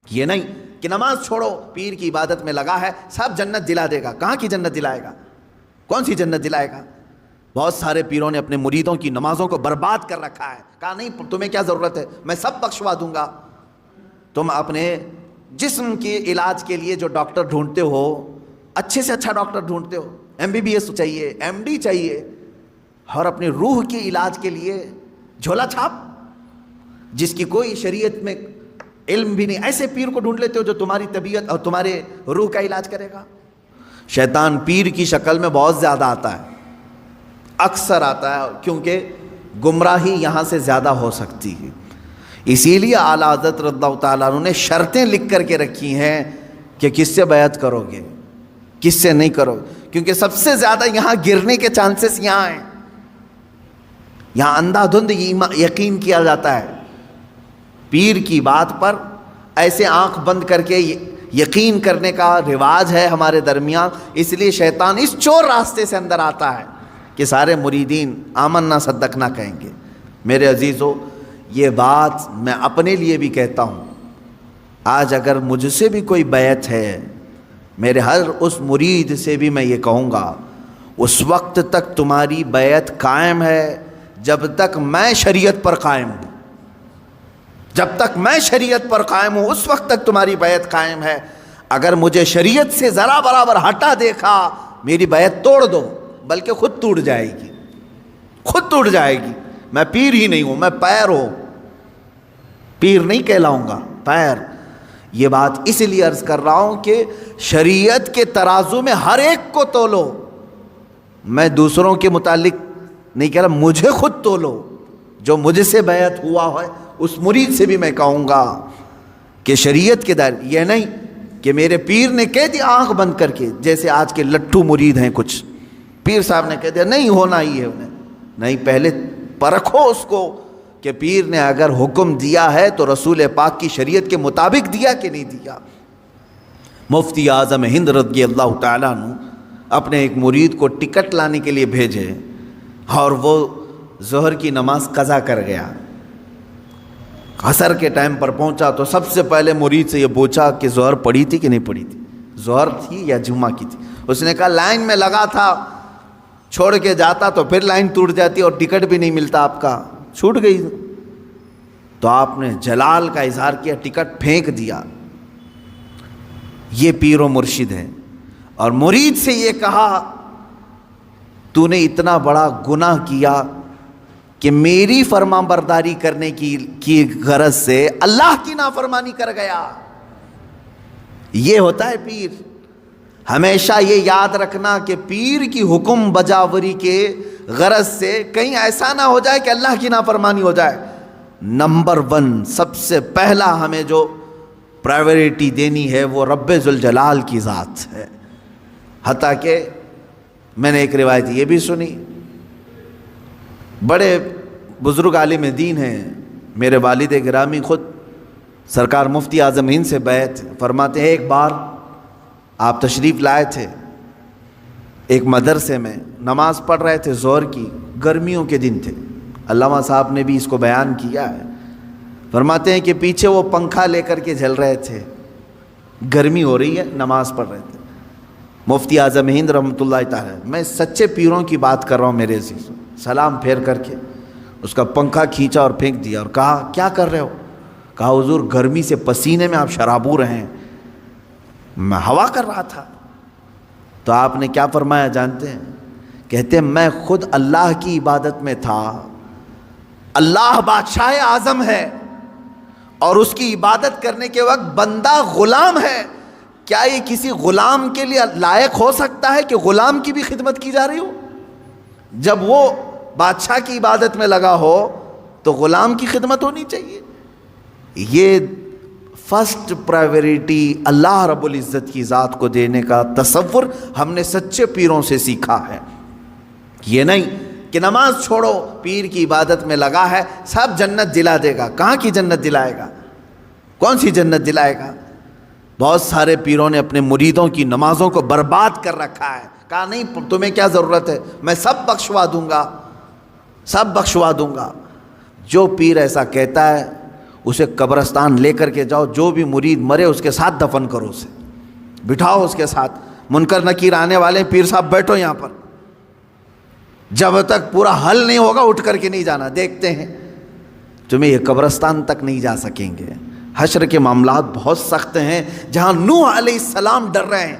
یہ نہیں کہ نماز چھوڑو پیر کی عبادت میں لگا ہے سب جنت دلا دے گا. کہاں کی جنت دلائے گا؟ کون سی جنت دلائے گا؟ بہت سارے پیروں نے اپنے مریدوں کی نمازوں کو برباد کر رکھا ہے. کہا نہیں تمہیں کیا ضرورت ہے، میں سب بخشوا دوں گا. تم اپنے جسم کے علاج کے لیے جو ڈاکٹر ڈھونڈتے ہو، اچھے سے اچھا ڈاکٹر ڈھونڈتے ہو، MBBS چاہیے، MD چاہیے، اور اپنے روح کے علاج کے لیے جھولا چھاپ جس کی کوئی شریعت میں علم بھی نہیں، ایسے پیر کو ڈھونڈ لیتے ہو جو تمہاری طبیعت اور تمہارے روح کا علاج کرے گا. شیطان پیر کی شکل میں بہت زیادہ آتا ہے، اکثر آتا ہے، کیونکہ گمراہی یہاں سے زیادہ ہو سکتی ہے. اسی لیے اعلیٰ حضرت رضی اللہ تعالیٰ عنہ نے شرطیں لکھ کر کے رکھی ہیں کہ کس سے بیعت کرو گے، کس سے نہیں کرو گے، کیونکہ سب سے زیادہ یہاں گرنے کے چانسز یہاں ہیں. یہاں اندھا دھند یقین کیا جاتا ہے. پیر کی بات پر ایسے آنکھ بند کر کے یقین کرنے کا رواج ہے ہمارے درمیان. اس لیے شیطان اس چور راستے سے اندر آتا ہے کہ سارے مریدین آمنا صدقنا کہیں گے. میرے عزیزو، یہ بات میں اپنے لیے بھی کہتا ہوں. آج اگر مجھ سے بھی کوئی بیعت ہے، میرے ہر اس مرید سے بھی میں یہ کہوں گا، اس وقت تک تمہاری بیعت قائم ہے جب تک میں شریعت پر قائم ہوں. جب تک میں شریعت پر قائم ہوں اس وقت تک تمہاری بیعت قائم ہے. اگر مجھے شریعت سے ذرا برابر ہٹا دیکھا، میری بیعت توڑ دو، بلکہ خود ٹوٹ جائے گی، خود ٹوٹ جائے گی. میں پیر ہی نہیں ہوں، میں پیر ہوں، پیر نہیں کہلاؤں گا، پیر. یہ بات اس لیے عرض کر رہا ہوں کہ شریعت کے ترازو میں ہر ایک کو تولو. میں دوسروں کے متعلق نہیں کہہ رہا، مجھے خود تولو. جو مجھ سے بیعت ہوا ہے اس مرید سے بھی میں کہوں گا کہ شریعت کے دائرے، یہ نہیں کہ میرے پیر نے کہہ دیا آنکھ بند کر کے، جیسے آج کے لٹھو مرید ہیں کچھ، پیر صاحب نے کہہ دیا نہیں ہونا ہی ہے انہیں. نہیں، پہلے پرکھو اس کو کہ پیر نے اگر حکم دیا ہے تو رسول پاک کی شریعت کے مطابق دیا کہ نہیں دیا. مفتی اعظم ہند رضی اللہ تعالیٰ عنہ اپنے ایک مرید کو ٹکٹ لانے کے لیے بھیجے اور وہ ظہر کی نماز قضا کر گیا. عصر کے ٹائم پر پہنچا تو سب سے پہلے مرید سے یہ پوچھا کہ ظہر پڑھی تھی کہ نہیں پڑھی تھی، ظہر تھی یا جمعہ کی تھی. اس نے کہا لائن میں لگا تھا، چھوڑ کے جاتا تو پھر لائن ٹوٹ جاتی اور ٹکٹ بھی نہیں ملتا، آپ کا چھوٹ گئی. تو آپ نے جلال کا اظہار کیا، ٹکٹ پھینک دیا. یہ پیر و مرشد ہے. اور مرید سے یہ کہا تو نے اتنا بڑا گناہ کیا کہ میری فرما برداری کرنے کی غرض سے اللہ کی نافرمانی کر گیا. یہ ہوتا ہے پیر. ہمیشہ یہ یاد رکھنا کہ پیر کی حکم بجاوری کے غرض سے کہیں ایسا نہ ہو جائے کہ اللہ کی نافرمانی ہو جائے. نمبر 1 سب سے پہلا ہمیں جو پرائیورٹی دینی ہے وہ رب ذوالجلال کی ذات ہے. حتیٰ کہ میں نے ایک روایت یہ بھی سنی، بڑے بزرگ عالم دین ہیں، میرے والد گرامی خود سرکار مفتی اعظم ہند سے بیعت فرماتے ہیں. ایک بار آپ تشریف لائے تھے ایک مدرسے میں، نماز پڑھ رہے تھے ظہر کی، گرمیوں کے دن تھے، علامہ صاحب نے بھی اس کو بیان کیا ہے. فرماتے ہیں کہ پیچھے وہ پنکھا لے کر کے جل رہے تھے، گرمی ہو رہی ہے، نماز پڑھ رہے تھے. مفتی اعظم ہند رحمۃ اللہ تعالی، میں سچے پیروں کی بات کر رہا ہوں میرے عزیز، سلام پھیر کر کے اس کا پنکھا کھینچا اور پھینک دیا اور کہا کیا کر رہے ہو؟ کہا حضور گرمی سے پسینے میں آپ شرابور ہیں، میں ہوا کر رہا تھا. تو آپ نے کیا فرمایا جانتے ہیں؟ کہتے ہیں میں خود اللہ کی عبادت میں تھا. اللہ بادشاہ اعظم ہے اور اس کی عبادت کرنے کے وقت بندہ غلام ہے. کیا یہ کسی غلام کے لیے لائق ہو سکتا ہے کہ غلام کی بھی خدمت کی جا رہی ہو؟ جب وہ بادشاہ کی عبادت میں لگا ہو تو غلام کی خدمت ہونی چاہیے. یہ فرسٹ پرائیورٹی اللہ رب العزت کی ذات کو دینے کا تصور ہم نے سچے پیروں سے سیکھا ہے. یہ نہیں کہ نماز چھوڑو پیر کی عبادت میں لگا ہے سب جنت دلا دے گا. کہاں کی جنت دلائے گا؟ کون سی جنت دلائے گا؟ بہت سارے پیروں نے اپنے مریدوں کی نمازوں کو برباد کر رکھا ہے. کہا نہیں تمہیں کیا ضرورت ہے، میں سب بخشوا دوں گا، سب بخشوا دوں گا. جو پیر ایسا کہتا ہے اسے قبرستان لے کر کے جاؤ، جو بھی مرید مرے اس کے ساتھ دفن کرو، اسے بٹھاؤ اس کے ساتھ، منکر نکیر آنے والے، پیر صاحب بیٹھو یہاں پر، جب تک پورا حل نہیں ہوگا اٹھ کر کے نہیں جانا، دیکھتے ہیں تمہیں یہ قبرستان تک نہیں جا سکیں گے۔ حشر کے معاملات بہت سخت ہیں، جہاں نوح علیہ السلام ڈر رہے ہیں،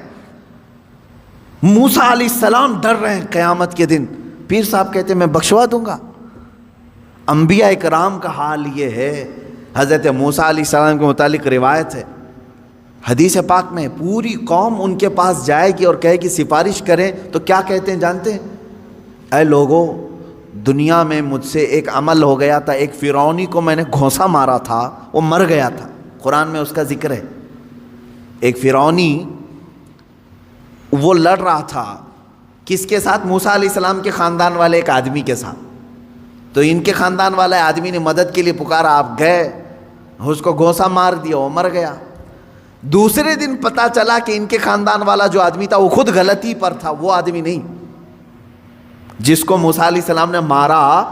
موسیٰ علیہ السلام ڈر رہے ہیں قیامت کے دن، پیر صاحب کہتے ہیں میں بخشوا دوں گا۔ انبیاء کرام کا حال یہ ہے، حضرت موسیٰ علیہ السلام کے متعلق روایت ہے، حدیث پاک میں، پوری قوم ان کے پاس جائے گی اور کہے گی سفارش کریں، تو کیا کہتے ہیں جانتے ہیں؟ اے لوگو، دنیا میں مجھ سے ایک عمل ہو گیا تھا، ایک فرعونی کو میں نے گھونسا مارا تھا، وہ مر گیا تھا، قرآن میں اس کا ذکر ہے۔ ایک فرعونی وہ لڑ رہا تھا، کس کے ساتھ؟ موسیٰ علیہ السلام کے خاندان والے ایک آدمی کے ساتھ، تو ان کے خاندان والے آدمی نے مدد کے لیے پکارا، آپ گئے، اس کو گھونسا مار دیا، وہ مر گیا۔ دوسرے دن پتا چلا کہ ان کے خاندان والا جو آدمی تھا وہ خود غلطی پر تھا، وہ آدمی نہیں، جس کو موسیٰ علیہ السلام نے مارا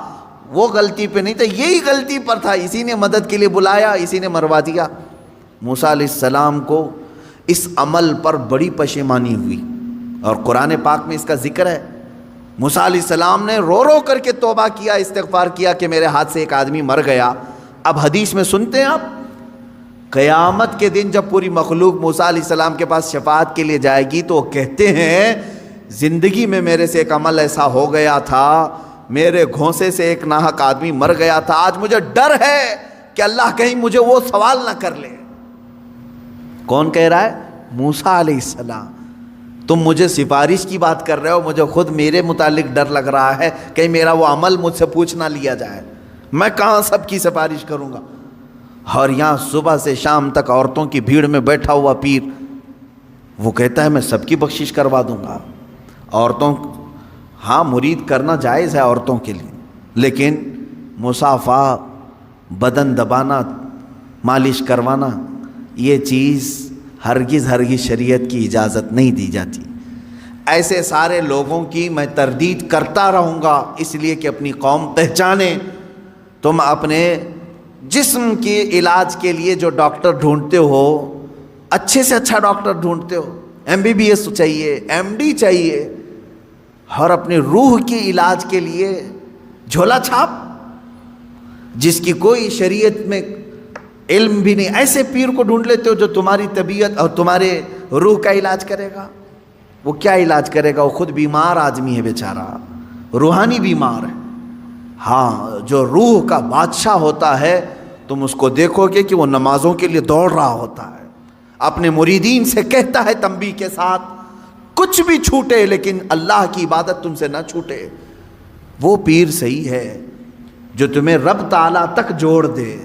وہ غلطی پہ نہیں تھا، یہی غلطی پر تھا، اسی نے مدد کے لیے بلایا، اسی نے مروا دیا۔ موسیٰ علیہ السلام کو اس عمل پر بڑی پشیمانی ہوئی، اور قرآن پاک میں اس کا ذکر ہے۔ موسیٰ علیہ السلام نے رو رو کر کے توبہ کیا، استغفار کیا کہ میرے ہاتھ سے ایک آدمی مر گیا۔ اب حدیث میں سنتے ہیں آپ، قیامت کے دن جب پوری مخلوق موسیٰ علیہ السلام کے پاس شفاعت کے لیے جائے گی تو وہ کہتے ہیں زندگی میں میرے سے ایک عمل ایسا ہو گیا تھا، میرے گھونسے سے ایک ناحق آدمی مر گیا تھا، آج مجھے ڈر ہے کہ اللہ کہیں مجھے وہ سوال نہ کر لے۔ کون کہہ رہا ہے؟ موسیٰ علیہ السلام۔ تم مجھے سفارش کی بات کر رہے ہو، مجھے خود میرے متعلق ڈر لگ رہا ہے کہیں میرا وہ عمل مجھ سے پوچھ نہ لیا جائے، میں کہاں سب کی سفارش کروں گا۔ اور یہاں صبح سے شام تک عورتوں کی بھیڑ میں بیٹھا ہوا پیر، وہ کہتا ہے میں سب کی بخشش کروا دوں گا۔ عورتوں، ہاں مرید کرنا جائز ہے عورتوں کے لیے، لیکن مصافحہ، بدن دبانا، مالش کروانا، یہ چیز ہرگز شریعت کی اجازت نہیں دی جاتی۔ ایسے سارے لوگوں کی میں تردید کرتا رہوں گا، اس لیے کہ اپنی قوم پہچانے۔ تم اپنے جسم کے علاج کے لیے جو ڈاکٹر ڈھونڈتے ہو، اچھے سے اچھا ڈاکٹر ڈھونڈتے ہو، MBBS چاہیے، MD چاہیے، اور اپنی روح کے علاج کے لیے جھولا چھاپ، جس کی کوئی شریعت میں علم بھی نہیں، ایسے پیر کو ڈھونڈ لیتے ہو جو تمہاری طبیعت اور تمہارے روح کا علاج کرے گا۔ وہ کیا علاج کرے گا؟ وہ خود بیمار آدمی ہے بیچارہ، روحانی بیمار ہے۔ ہاں، جو روح کا بادشاہ ہوتا ہے تم اس کو دیکھو گے کہ وہ نمازوں کے لیے دوڑ رہا ہوتا ہے، اپنے مریدین سے کہتا ہے تنبیہ کے ساتھ، کچھ بھی چھوٹے لیکن اللہ کی عبادت تم سے نہ چھوٹے۔ وہ پیر صحیح ہے جو تمہیں رب تعالیٰ تک جوڑ دے،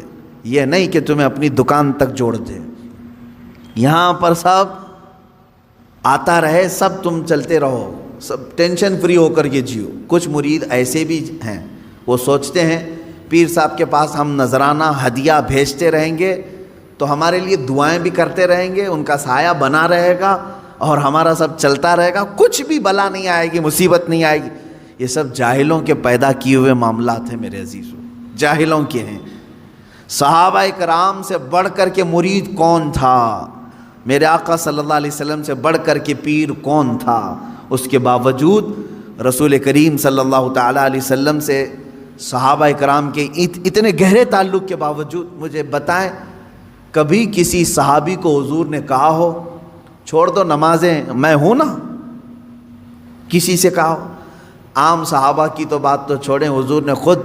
یہ نہیں کہ تمہیں اپنی دکان تک جوڑ دے۔ یہاں پر سب آتا رہے، سب تم چلتے رہو، سب ٹینشن فری ہو کر کے جیو۔ کچھ مرید ایسے بھی ہیں، وہ سوچتے ہیں پیر صاحب کے پاس ہم نذرانہ ہدیہ بھیجتے رہیں گے تو ہمارے لیے دعائیں بھی کرتے رہیں گے، ان کا سایہ بنا رہے گا اور ہمارا سب چلتا رہے گا، کچھ بھی بلا نہیں آئے گی، مصیبت نہیں آئے گی۔ یہ سب جاہلوں کے پیدا کیے ہوئے معاملات ہیں میرے عزیزوں، جاہلوں کے ہیں۔ صحابہ کرام سے بڑھ کر کے مرید کون تھا؟ میرے آقا صلی اللہ علیہ وسلم سے بڑھ کر کے پیر کون تھا؟ اس کے باوجود رسول کریم صلی اللہ تعالیٰ علیہ وسلم سے صحابہ کرام کے اتنے گہرے تعلق کے باوجود مجھے بتائیں کبھی کسی صحابی کو حضور نے کہا ہو چھوڑ دو نمازیں، میں ہوں نا؟ کسی سے کہا ہو؟ عام صحابہ کی تو بات تو چھوڑیں، حضور نے خود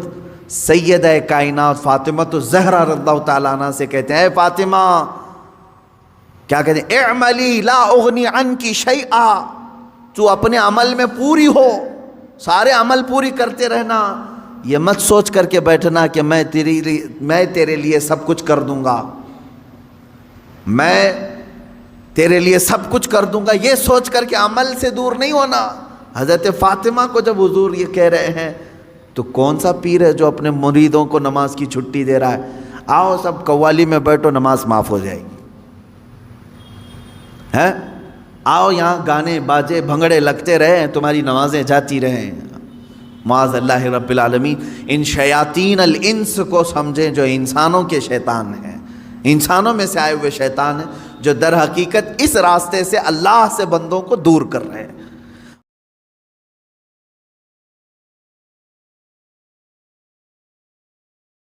سیدہ کائنات فاطمہ الزہرا رضی اللہ تعالیٰ عنہ سے کہتے ہیں، اے فاطمہ، کیا کہتے ہیں؟ اعملی لا اغنی عنکی شیئا، تو اپنے عمل میں پوری ہو، سارے عمل پوری کرتے رہنا، یہ مت سوچ کر کے بیٹھنا کہ میں تیرے لیے سب کچھ کر دوں گا، میں تیرے لیے سب کچھ کر دوں گا، یہ سوچ کر کے عمل سے دور نہیں ہونا۔ حضرت فاطمہ کو جب حضور یہ کہہ رہے ہیں تو کون سا پیر ہے جو اپنے مریدوں کو نماز کی چھٹی دے رہا ہے؟ آؤ سب قوالی میں بیٹھو، نماز معاف ہو جائے گی، ہے؟ آؤ یہاں گانے باجے بھنگڑے لگتے رہیں، تمہاری نمازیں جاتی رہیں۔ معاذ اللہ رب العالمین ان شیاطین الانس کو سمجھیں جو انسانوں کے شیطان ہیں، انسانوں میں سے آئے ہوئے شیطان ہیں جو در حقیقت اس راستے سے اللہ سے بندوں کو دور کر رہے ہیں۔